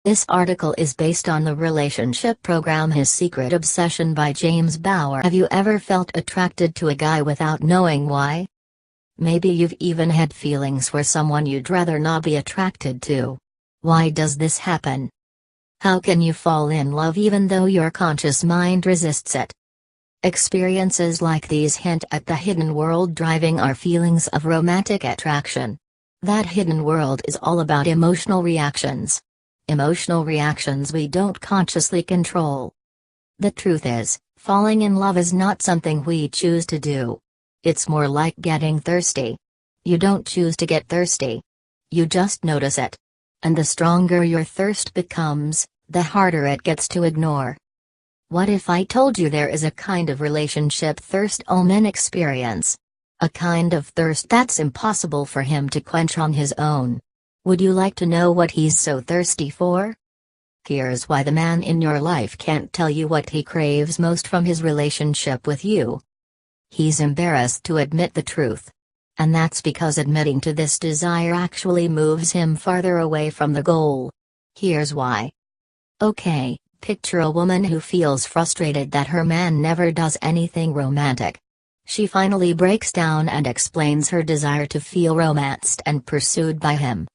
This article is based on the relationship program His Secret Obsession by James Bauer. Have you ever felt attracted to a guy without knowing why? Maybe you've even had feelings for someone you'd rather not be attracted to. Why does this happen? How can you fall in love even though your conscious mind resists it? Experiences like these hint at the hidden world driving our feelings of romantic attraction. That hidden world is all about emotional reactions. Emotional reactions we don't consciously control. The truth is, falling in love is not something we choose to do. It's more like getting thirsty. You don't choose to get thirsty. You just notice it. And the stronger your thirst becomes, the harder it gets to ignore. What if I told you there is a kind of relationship thirst all men experience? A kind of thirst that's impossible for him to quench on his own. Would you like to know what he's so thirsty for? Here's why the man in your life can't tell you what he craves most from his relationship with you. He's embarrassed to admit the truth. And that's because admitting to this desire actually moves him farther away from the goal. Here's why. Okay, picture a woman who feels frustrated that her man never does anything romantic. She finally breaks down and explains her desire to feel romanced and pursued by him.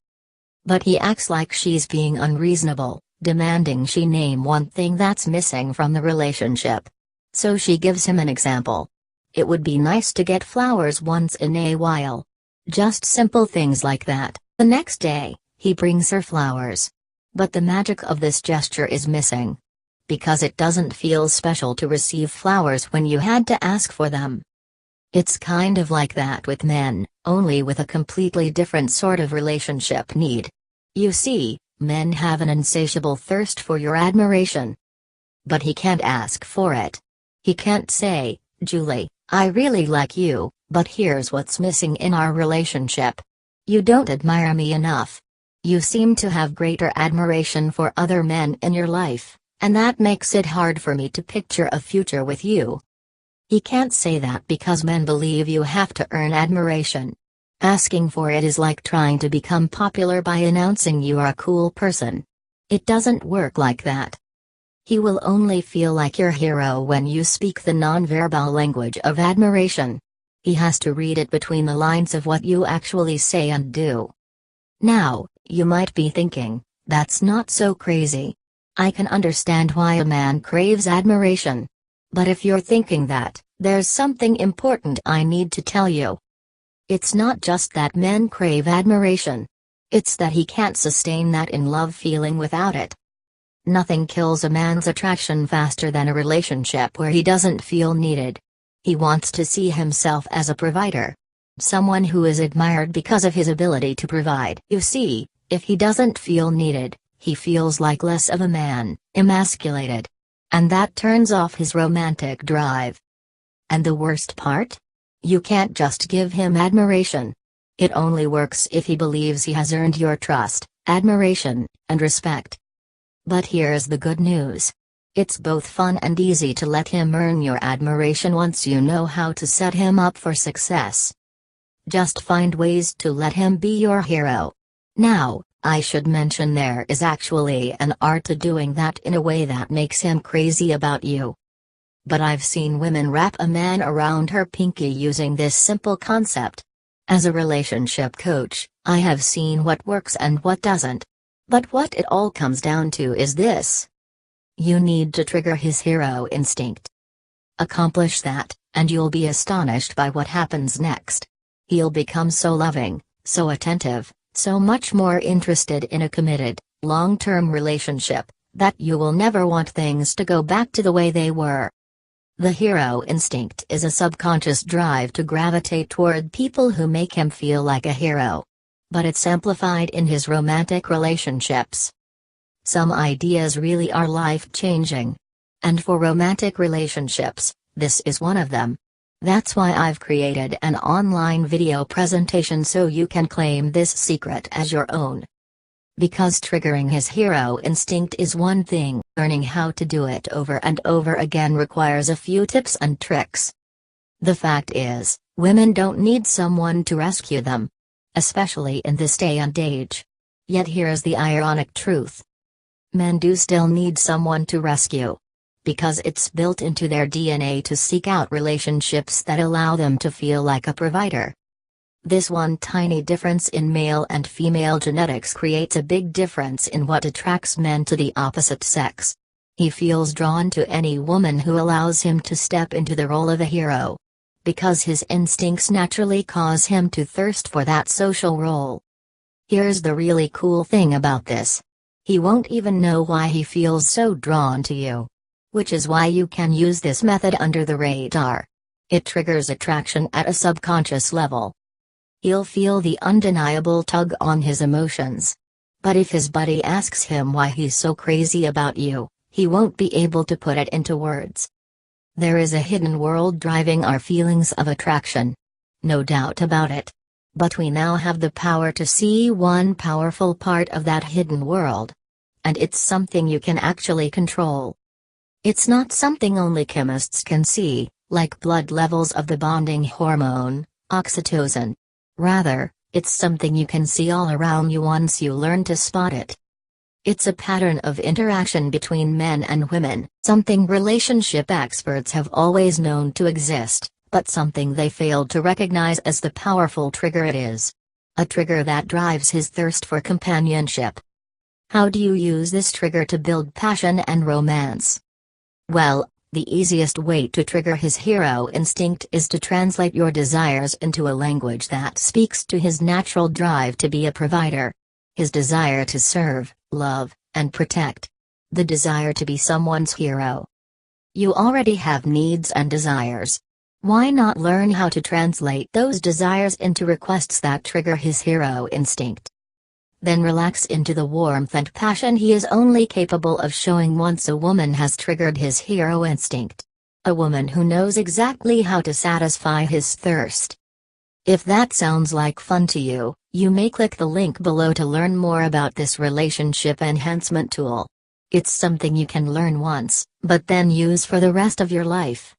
But he acts like she's being unreasonable, demanding she name one thing that's missing from the relationship. So she gives him an example. It would be nice to get flowers once in a while. Just simple things like that. The next day, he brings her flowers. But the magic of this gesture is missing. Because it doesn't feel special to receive flowers when you had to ask for them. It's kind of like that with men, only with a completely different sort of relationship need. You see, men have an insatiable thirst for your admiration. But he can't ask for it. He can't say, Julie, I really like you, but here's what's missing in our relationship. You don't admire me enough. You seem to have greater admiration for other men in your life, and that makes it hard for me to picture a future with you. He can't say that because men believe you have to earn admiration. Asking for it is like trying to become popular by announcing you are a cool person. It doesn't work like that. He will only feel like your hero when you speak the non-verbal language of admiration. He has to read it between the lines of what you actually say and do. Now, you might be thinking, that's not so crazy. I can understand why a man craves admiration. But if you're thinking that, there's something important I need to tell you. It's not just that men crave admiration. It's that he can't sustain that in love feeling without it. Nothing kills a man's attraction faster than a relationship where he doesn't feel needed. He wants to see himself as a provider. Someone who is admired because of his ability to provide. You see, if he doesn't feel needed, he feels like less of a man, emasculated. And that turns off his romantic drive. And the worst part? You can't just give him admiration. It only works if he believes he has earned your trust, admiration, and respect. But here's the good news. It's both fun and easy to let him earn your admiration once you know how to set him up for success. Just find ways to let him be your hero. Now, I should mention there is actually an art to doing that in a way that makes him crazy about you. But I've seen women wrap a man around her pinky using this simple concept. As a relationship coach, I have seen what works and what doesn't. But what it all comes down to is this. You need to trigger his hero instinct. Accomplish that, and you'll be astonished by what happens next. He'll become so loving, so attentive, so much more interested in a committed, long-term relationship, that you will never want things to go back to the way they were. The hero instinct is a subconscious drive to gravitate toward people who make him feel like a hero. But it's amplified in his romantic relationships. Some ideas really are life-changing. And for romantic relationships, this is one of them. That's why I've created an online video presentation so you can claim this secret as your own. Because triggering his hero instinct is one thing, learning how to do it over and over again requires a few tips and tricks. The fact is, women don't need someone to rescue them. Especially in this day and age. Yet here's the ironic truth. Men do still need someone to rescue. Because it's built into their DNA to seek out relationships that allow them to feel like a provider. This one tiny difference in male and female genetics creates a big difference in what attracts men to the opposite sex. He feels drawn to any woman who allows him to step into the role of a hero. Because his instincts naturally cause him to thirst for that social role. Here's the really cool thing about this. He won't even know why he feels so drawn to you. Which is why you can use this method under the radar. It triggers attraction at a subconscious level. He'll feel the undeniable tug on his emotions. But if his buddy asks him why he's so crazy about you, he won't be able to put it into words. There is a hidden world driving our feelings of attraction. No doubt about it. But we now have the power to see one powerful part of that hidden world. And it's something you can actually control. It's not something only chemists can see, like blood levels of the bonding hormone, oxytocin. Rather, it's something you can see all around you once you learn to spot it. It's a pattern of interaction between men and women, something relationship experts have always known to exist, but something they failed to recognize as the powerful trigger it is. A trigger that drives his thirst for companionship. How do you use this trigger to build passion and romance? Well, the easiest way to trigger his hero instinct is to translate your desires into a language that speaks to his natural drive to be a provider. His desire to serve, love, and protect. The desire to be someone's hero. You already have needs and desires. Why not learn how to translate those desires into requests that trigger his hero instinct? Then relax into the warmth and passion he is only capable of showing once a woman has triggered his hero instinct. A woman who knows exactly how to satisfy his thirst. If that sounds like fun to you, you may click the link below to learn more about this relationship enhancement tool. It's something you can learn once, but then use for the rest of your life.